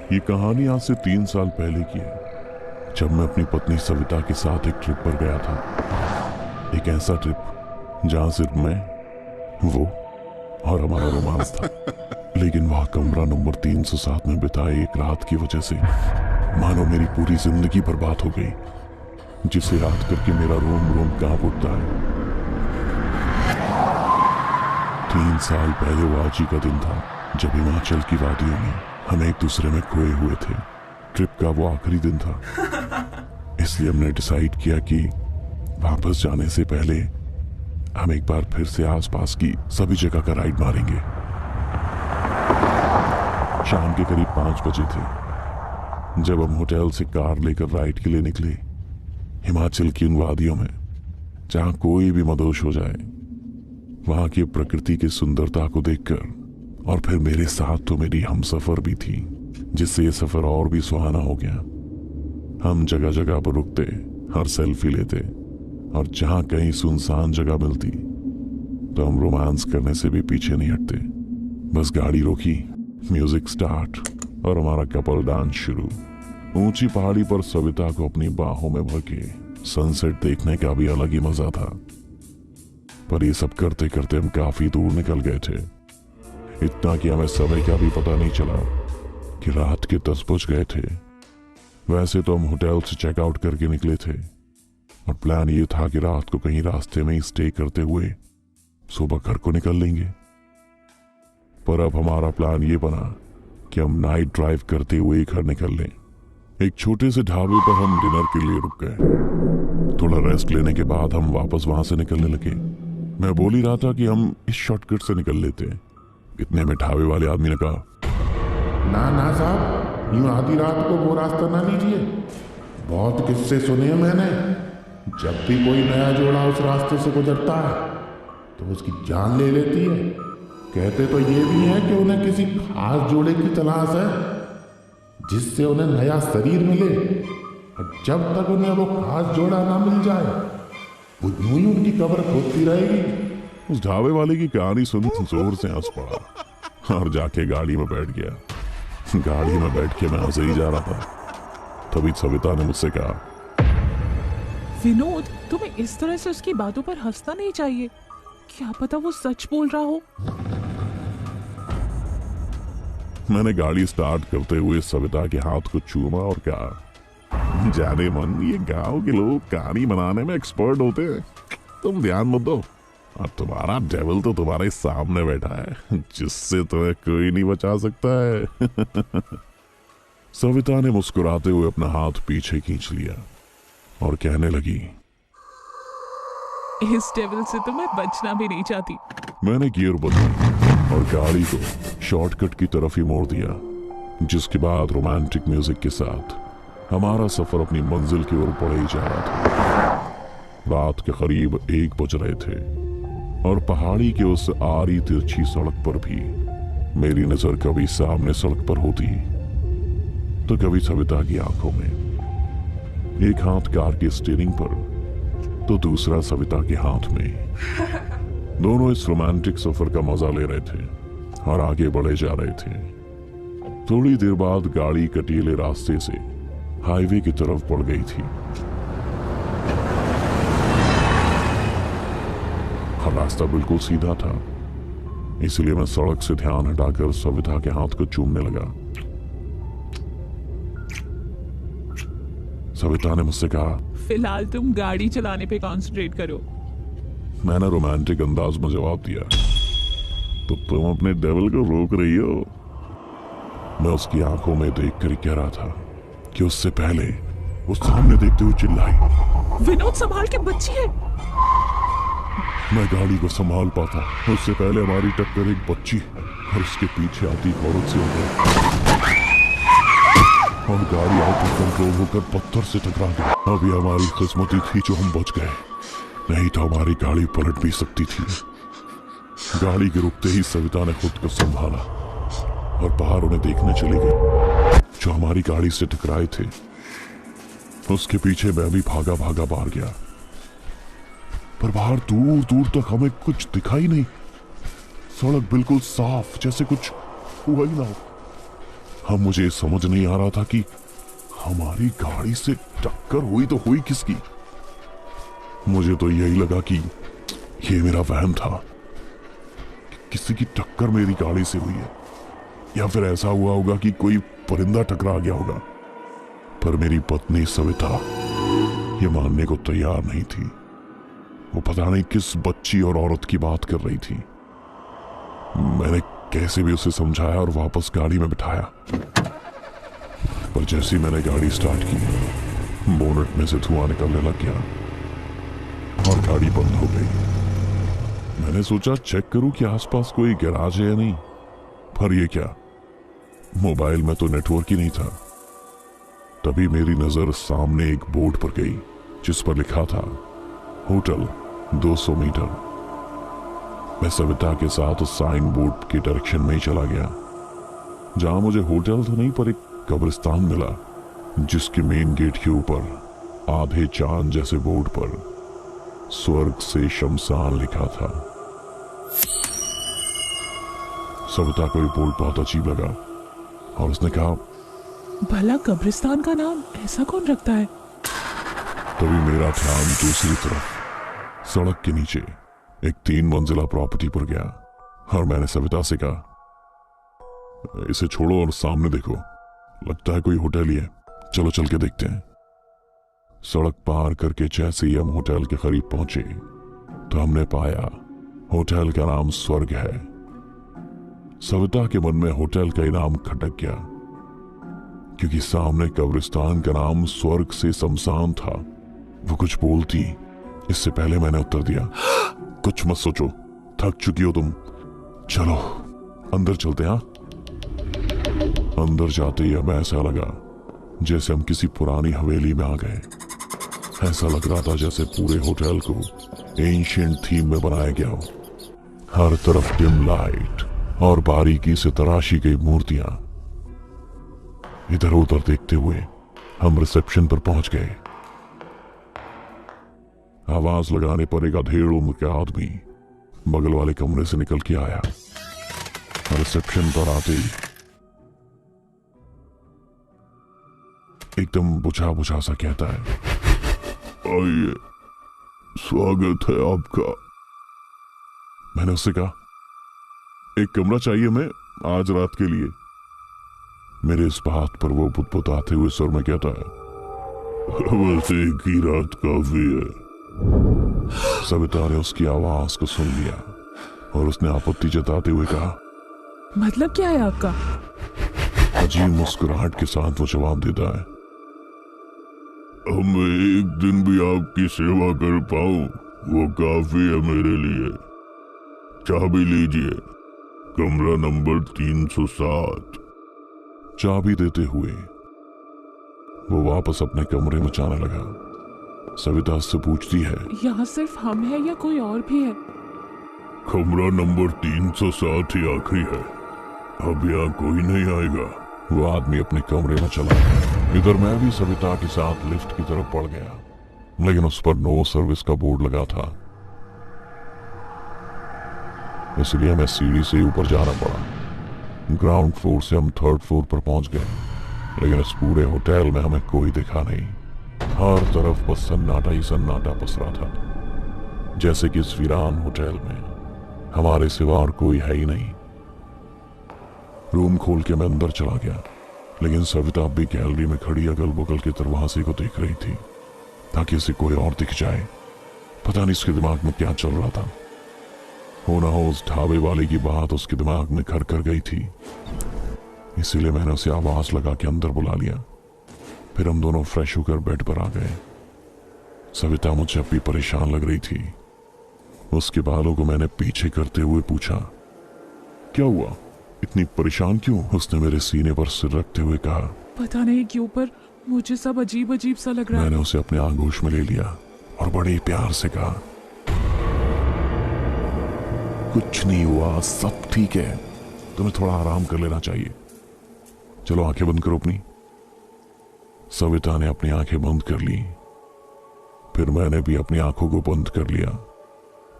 ये कहानी आज से 3 साल पहले की है, जब मैं अपनी पत्नी सविता के साथ एक ट्रिप पर गया था। एक ऐसा ट्रिप जहां सिर्फ मैं, वो और हमारा रोमांस था। लेकिन वह कमरा नंबर 307 में बिताए एक रात की वजह से मानो मेरी पूरी जिंदगी बर्बाद हो गई, जिसे याद करके मेरा रोम रोम कांप उठता है। 3 साल पहले वो आज ही का दिन था जब हिमाचल की वादियों में हम एक दूसरे में खोए हुए थे। ट्रिप का वो आखिरी दिन था, इसलिए हमने डिसाइड किया कि वापस जाने से पहले हम एक बार फिर से आसपास की सभी जगह का राइड मारेंगे। शाम के करीब 5 बजे थे जब हम होटल से कार लेकर राइड के लिए निकले। हिमाचल की उन वादियों में जहां कोई भी मदहोश हो जाए, वहां की प्रकृति की सुंदरता को देखकर, और फिर मेरे साथ तो मेरी हमसफर भी थी, जिससे ये सफर और भी सुहाना हो गया। हम जगह जगह पर रुकते और सेल्फी लेते, और जहां कहीं सुनसान जगह मिलती तो हम रोमांस करने से भी पीछे नहीं हटते। बस गाड़ी रोकी, म्यूजिक स्टार्ट और हमारा कपल डांस शुरू। ऊंची पहाड़ी पर सविता को अपनी बाहों में भर के सनसेट देखने का भी अलग ही मजा था। पर ये सब करते करते हम काफी दूर निकल गए थे, इतना कि हमें समय का भी पता नहीं चला कि रात के 10 बज गए थे। वैसे तो हम होटल से चेकआउट करके निकले थे और प्लान ये था कि रात को कहीं रास्ते में ही स्टे करते हुए सुबह घर को निकल लेंगे। पर अब हमारा प्लान ये बना कि हम नाइट ड्राइव करते हुए घर निकल लें। एक छोटे से ढाबे पर हम डिनर के लिए रुक गए। थोड़ा रेस्ट लेने के बाद हम वापस वहां से निकलने लगे। मैं बोल ही रहा था कि हम इस शॉर्टकट से निकल लेते हैं। इतने में ढाबे वाले आदमी ने कहा, ना ना साहब, यूं आधी रात को वो रास्ता ना लीजिए। बहुत किस्से सुने हैं मैंने। जब भी कोई नया जोड़ा उस रास्ते से गुजरता है तो उसकी जान ले लेती है। कहते तो ये भी है कि उन्हें किसी खास जोड़े की तलाश है जिससे उन्हें नया शरीर मिले, और जब तक उन्हें वो खास जोड़ा ना मिल जाए वो यूं ही उनकी कब्र खोदती रहेगी। उस ढाबे वाले की कहानी सुन जोर से हंस पड़ा और जाके गाड़ी में बैठ गया। गाड़ी में बैठ के मैं हंसे ही जा रहा था, तभी सविता ने मुझसे कहा, विनोद, तुम्हें इस तरह से उसकी बातों पर हंसना नहीं चाहिए। क्या पता वो सच बोल रहा हो। मैंने गाड़ी स्टार्ट करते हुए सविता के हाथ को चूमा और कहा, जाने मन, ये गांव के लोग कहानी बनाने में एक्सपर्ट होते हैं, तुम ध्यान मत दो। और तुम्हारा डेविल तो तुम्हारे सामने बैठा है, जिससे तुम्हें कोई नहीं बचा सकता है। सविता ने मुस्कुराते हुए अपना हाथ पीछे खींच लिया और कहने लगी, इस डेविल से तो मैं बचना भी नहीं चाहती। मैंने गियर बदला और गाड़ी को शॉर्टकट की तरफ ही मोड़ दिया, जिसके बाद रोमांटिक म्यूजिक के साथ हमारा सफर अपनी मंजिल की ओर बढ़े ही जा रहा था। रात के करीब 1 बज रहे थे और पहाड़ी के उस आरी तिरछी सड़क पर भी मेरी नजर कभी सामने सड़क पर होती तो कभी सविता की आंखों में। एक हाथ कार के स्टीयरिंग पर तो दूसरा सविता के हाथ में। दोनों इस रोमांटिक सफर का मजा ले रहे थे और आगे बढ़े जा रहे थे। थोड़ी देर बाद गाड़ी कटीले रास्ते से हाईवे की तरफ बढ़ गई थी। रास्ता बिल्कुल सीधा था, इसलिए मैं सड़क से ध्यान हटाकर सविता के हाथ को चूमने लगा। सविता ने मुझसे कहा, फिलहाल तुम गाड़ी चलाने पे कंसंट्रेट करो। मैंने रोमांटिक अंदाज में जवाब दिया, तो तुम अपने डेविल को रोक रही हो? मैं उसकी आंखों में देखकर कह रहा था कि उससे पहले वो सामने देखते हुए चिल्लाई, विनोद संभाल के, बच्ची है। मैं गाड़ी को संभाल पाता उससे पहले हमारी टक्कर एक बच्ची और उसके पीछे आती औरत से हो गई और गाड़ी आउट ऑफ कंट्रोल होकर पत्थर से टकरा गई। अभी हमारी किस्मती थी जो हम बच गए, नहीं तो हमारी गाड़ी पलट भी सकती थी। गाड़ी के रुकते ही सविता ने खुद को संभाला और बाहर उन्हें देखने चली गई जो हमारी गाड़ी से टकराए थे। उसके पीछे मैं भी भागा भागा बाहर गया, पर बाहर दूर दूर तक हमें कुछ दिखाई नहीं। सड़क बिल्कुल साफ, जैसे कुछ हुआ ही ना हो। हम मुझे समझ नहीं आ रहा था कि हमारी गाड़ी से टक्कर हुई तो हुई किसकी। मुझे तो यही लगा कि ये मेरा वहम था, किसी की टक्कर मेरी गाड़ी से हुई है, या फिर ऐसा हुआ होगा कि कोई परिंदा टकरा गया होगा। पर मेरी पत्नी सविता ये मानने को तैयार नहीं थी। वो पता नहीं किस बच्ची और औरत की बात कर रही थी। मैंने कैसे भी उसे समझाया और वापस गाड़ी में बिठाया, पर जैसे ही मैंने गाड़ी स्टार्ट की, बोनट में से धुआं निकलने लग गया और गाड़ी बंद हो गई। मैंने सोचा चेक करूं कि आसपास कोई गैराज है या नहीं, पर ये क्या, मोबाइल में तो नेटवर्क ही नहीं था। तभी मेरी नजर सामने एक बोर्ड पर गई जिस पर लिखा था होटल 200 मीटर। मैं सविता के साथ उस साइन बोर्ड के डायरेक्शन में ही चला गया, जहां मुझे होटल तो नहीं पर एक कब्रिस्तान मिला, जिसके मेन गेट के ऊपर आधे चांद जैसे बोर्ड पर स्वर्ग से शमशान लिखा था। सविता को ये बोर्ड बहुत अजीब लगा और उसने कहा, भला कब्रिस्तान का नाम ऐसा कौन रखता है? तभी मेरा ध्यान दूसरी तरफ सड़क के नीचे एक 3 मंजिला प्रॉपर्टी पर गया और मैंने सविता से कहा, इसे छोड़ो और सामने देखो, लगता है कोई होटल ही है, चलो चल के देखते हैं। सड़क पार करके जैसे ही हम होटल के करीब पहुंचे तो हमने पाया होटल का नाम स्वर्ग है। सविता के मन में होटल का इनाम खटक गया, क्योंकि सामने कब्रिस्तान का नाम स्वर्ग से शमशान था। वो कुछ बोलती इससे पहले मैंने उत्तर दिया, कुछ मत सोचो, थक चुकी हो तुम, चलो अंदर चलते हैं। अंदर जाते ही हमें ऐसा लगा जैसे हम किसी पुरानी हवेली में आ गए। ऐसा लग रहा था जैसे पूरे होटल को एंशिएंट थीम में बनाया गया हो। हर तरफ डिम लाइट और बारीकी से तराशी गई मूर्तियां। इधर उधर देखते हुए हम रिसेप्शन पर पहुंच गए। आवाज लगाने पर एक अधेड़ उम्र का आदमी बगल वाले कमरे से निकल के आया। रिसेप्शन पर आते ही एकदम बुझा बुझा सा कहता है, आइए, स्वागत है आपका। मैंने उससे कहा, एक कमरा चाहिए मैं आज रात के लिए। मेरे इस बात पर वो बुदबुदाते हुए स्वर में कहता है, बस एक ही रात काफी है। सविता ने उसकी आवाज को सुन लिया और उसने आपत्ति जताते हुए कहा, मतलब क्या है आपका? अजीब मुस्कुराहट के साथ वो जवाब देता है, मैं एक दिन भी आपकी सेवा कर पाऊं वो काफी है मेरे लिए। चाबी लीजिए, कमरा नंबर 307। चाबी देते हुए वो वापस अपने कमरे में जाने लगा। सविता उससे पूछती है, यहाँ सिर्फ हम हैं या कोई और भी है? कमरा नंबर 307 ही आखिरी है, अब यहाँ कोई नहीं आएगा। वो आदमी अपने कमरे में चला गया। इधर मैं भी सविता के साथ लिफ्ट की तरफ बढ़ गया, लेकिन उस पर नो सर्विस का बोर्ड लगा था, इसलिए हमें सीढ़ी से ऊपर जाना पड़ा। ग्राउंड फ्लोर से हम 3rd फ्लोर पर पहुंच गए, लेकिन इस पूरे होटल में हमें कोई दिखा नहीं। हर तरफ बस सन्नाटा ही सन्नाटा पसरा था, जैसे कि इस वीरान होटल में हमारे सिवा और कोई है ही नहीं। रूम खोल के मैं अंदर चला गया, लेकिन सविता अब भी गैलरी में खड़ी अगल बगल के दरवाजे को देख रही थी, ताकि इसे कोई और दिख जाए। पता नहीं इसके दिमाग में क्या चल रहा था। हो ना हो उस ढाबे वाले की बात उसके दिमाग में घर कर गई थी, इसीलिए मैंने उसे आवाज लगा के अंदर बुला लिया। फिर हम दोनों फ्रेश होकर बेड पर आ गए। सविता मुझे अब भी परेशान लग रही थी। उसके बालों को मैंने पीछे करते हुए पूछा, क्या हुआ, इतनी परेशान क्यों? उसने मेरे सीने पर सिर रखते हुए कहा, पता नहीं क्यों पर मुझे सब अजीब अजीब सा लग रहा है। मैंने उसे अपने आगोश में ले लिया और बड़े प्यार से कहा, कुछ नहीं हुआ, सब ठीक है, तुम्हें थोड़ा आराम कर लेना चाहिए, चलो आंखें बंद करो अपनी। सविता ने अपनी आंखें बंद कर ली, फिर मैंने भी अपनी आंखों को बंद कर लिया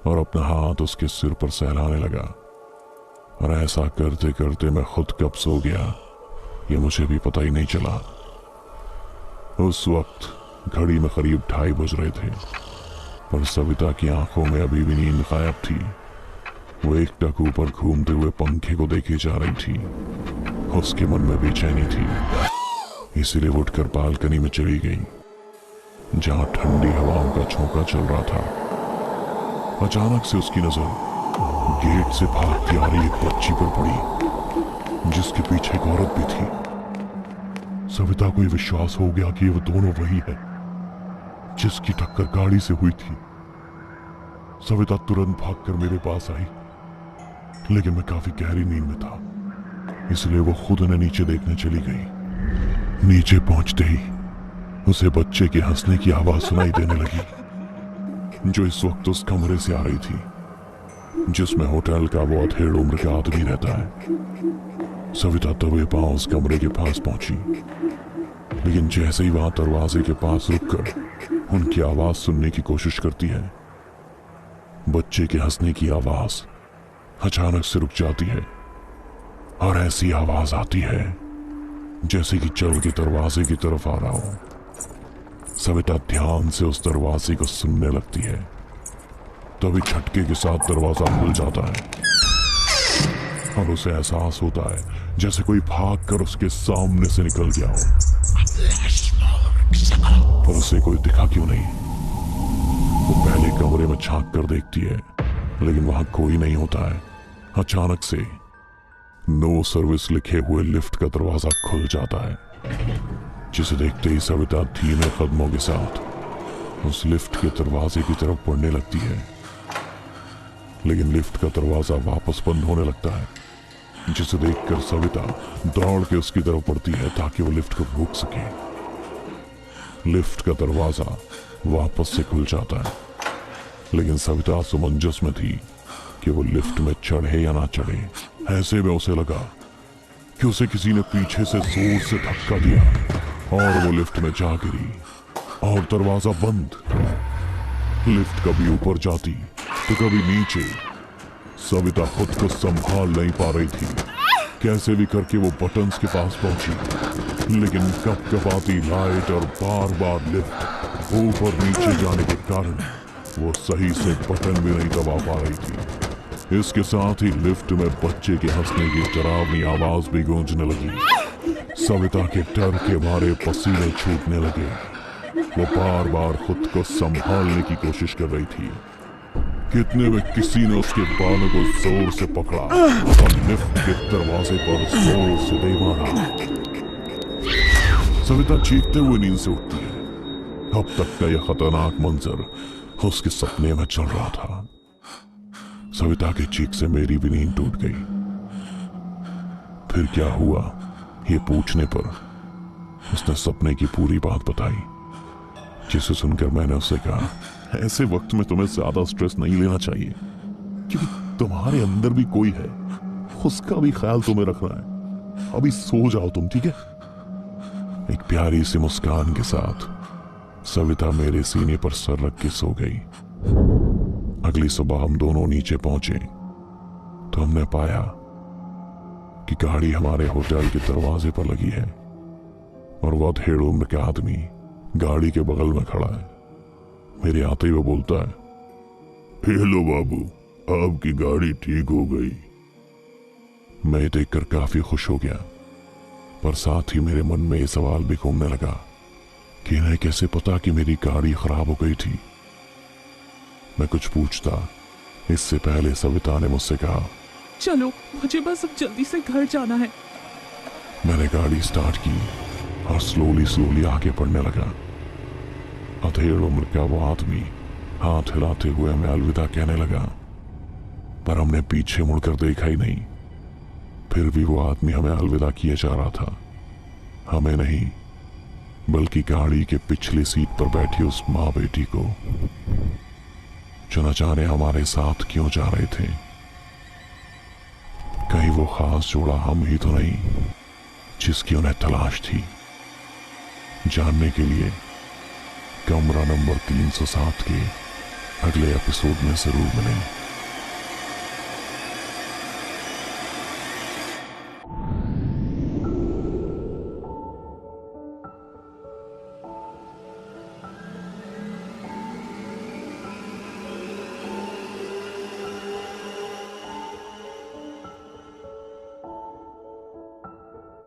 और अपना हाथ उसके सिर पर सहलाने लगा। और ऐसा करते करते मैं खुद कब सो गया ये मुझे भी पता ही नहीं चला। उस वक्त घड़ी में करीब 2:30 बज रहे थे, पर सविता की आंखों में अभी भी नींद गायब थी। वो एक टक ऊपर घूमते हुए पंखे को देखे जा रही थी। उसके मन में बेचैनी थी, इसलिए वो उठकर बालकनी में चली गई, जहां ठंडी हवाओं का झोंका चल रहा था। अचानक से उसकी नजर गेट से भागती आ रही एक बच्ची पर पड़ी, जिसके पीछे एक औरत भी थी। सविता को यह विश्वास हो गया कि वो दोनों वही है जिसकी टक्कर गाड़ी से हुई थी। सविता तुरंत भागकर मेरे पास आई, लेकिन मैं काफी गहरी नींद में था, इसलिए वो खुद उन्हें नीचे देखने चली गई। नीचे पहुंचते ही उसे बच्चे के हंसने की आवाज सुनाई देने लगी, जो इस वक्त उस कमरे से आ रही थी जिसमें होटल का वो अधेड़ उम्र का आदमी रहता है। सविता दबे पांव उस कमरे के पास पहुंची, लेकिन जैसे ही वहां दरवाजे के पास रुककर उनकी आवाज सुनने की कोशिश करती है, बच्चे के हंसने की आवाज अचानक से रुक जाती है और ऐसी आवाज आती है जैसे कि चल के दरवाजे की तरफ आ रहा हो। सविता ध्यान से उस दरवाजे को सुनने लगती है, तभी झटके के साथ दरवाजा खुल जाता है और उसे एहसास होता है जैसे कोई भागकर उसके सामने से निकल गया हो। पर उसे कोई दिखा क्यों नहीं? वो पहले कमरे में झांक कर देखती है, लेकिन वहां कोई नहीं होता है। अचानक से नो सर्विस लिखे हुए लिफ्ट का दरवाजा खुल जाता है, जिसे देखते ही सविता धीमे कदमों के साथ उस लिफ्ट के दरवाजे की तरफ बढ़ने लगती है। लेकिन लिफ्ट का दरवाजा वापस बंद होने लगता है, जिसे देखकर सविता दौड़ के उसकी तरफ बढ़ती है ताकि वो लिफ्ट को रोक सके। लिफ्ट का दरवाजा वापस से खुल जाता है, लेकिन सविता असमंजस में थी कि वो लिफ्ट में चढ़े या ना चढ़े। ऐसे में उसे लगा कि उसे किसी ने पीछे से जोर से धक्का दिया और वो लिफ्ट में जा गिरी और दरवाजा बंद। लिफ्ट कभी ऊपर जाती तो कभी नीचे। सविता खुद को संभाल नहीं पा रही थी। कैसे भी करके वो बटन्स के पास पहुंची, लेकिन कपकपाती लाइट और बार बार लिफ्ट ऊपर नीचे जाने के कारण वो सही से बटन भी नहीं दबा पा रही थी। इसके साथ ही लिफ्ट में बच्चे के हंसने की डरावनी आवाज भी गूंजने लगी। सविता के डर के मारे पसीने छूटने लगे। वो बार बार खुद को संभालने की कोशिश कर रही थी। कितने में किसी ने उसके बालों को जोर से पकड़ा और लिफ्ट के दरवाजे पर जोर से दे मारा। सविता चीखते हुए नींद से उठती है। अब तक का यह खतरनाक मंजर उसके सपने में चल रहा था। सविता की चीख से मेरी भी नींद टूट गई। फिर क्या हुआ ये पूछने पर उसने सपने की पूरी बात बताई, जिसे सुनकर मैंने उससे कहा, ऐसे वक्त में तुम्हें ज्यादा स्ट्रेस नहीं लेना चाहिए, क्योंकि तुम्हारे अंदर भी कोई है, उसका भी ख्याल तुम्हें रखना है। अभी सो जाओ तुम, ठीक है? एक प्यारी सी मुस्कान के साथ सविता मेरे सीने पर सर रख के सो गई। अगली सुबह हम दोनों नीचे पहुंचे तो हमने पाया कि गाड़ी हमारे होटल के दरवाजे पर लगी है और वो अधेड़ उम्र का आदमी गाड़ी के बगल में खड़ा है। मेरे आते ही वो बोलता है, हेलो बाबू, आपकी गाड़ी ठीक हो गई। मैं देखकर काफी खुश हो गया, पर साथ ही मेरे मन में ये सवाल भी घूमने लगा कि इन्हें कैसे पता कि मेरी गाड़ी खराब हो गई थी। मैं कुछ पूछता इससे पहले सविता ने मुझसे कहा, चलो मुझे बस अब जल्दी से घर जाना है। मैंने गाड़ी स्टार्ट की और स्लोली आगे बढ़ने लगा। अधेड़ उम्र का वो आदमी हाथ हिलाते हुए हमें अलविदा कहने लगा, पर हमने पीछे मुड़कर देखा ही नहीं। फिर भी वो आदमी हमें अलविदा किए जा रहा था। हमें नहीं, बल्कि गाड़ी के पिछली सीट पर बैठी उस माँ बेटी को, जो न जाने हमारे साथ क्यों जा रहे थे। कहीं वो खास जोड़ा हम ही तो नहीं जिसकी उन्हें तलाश थी। जानने के लिए कमरा नंबर 307 के अगले एपिसोड में जरूर मिलें।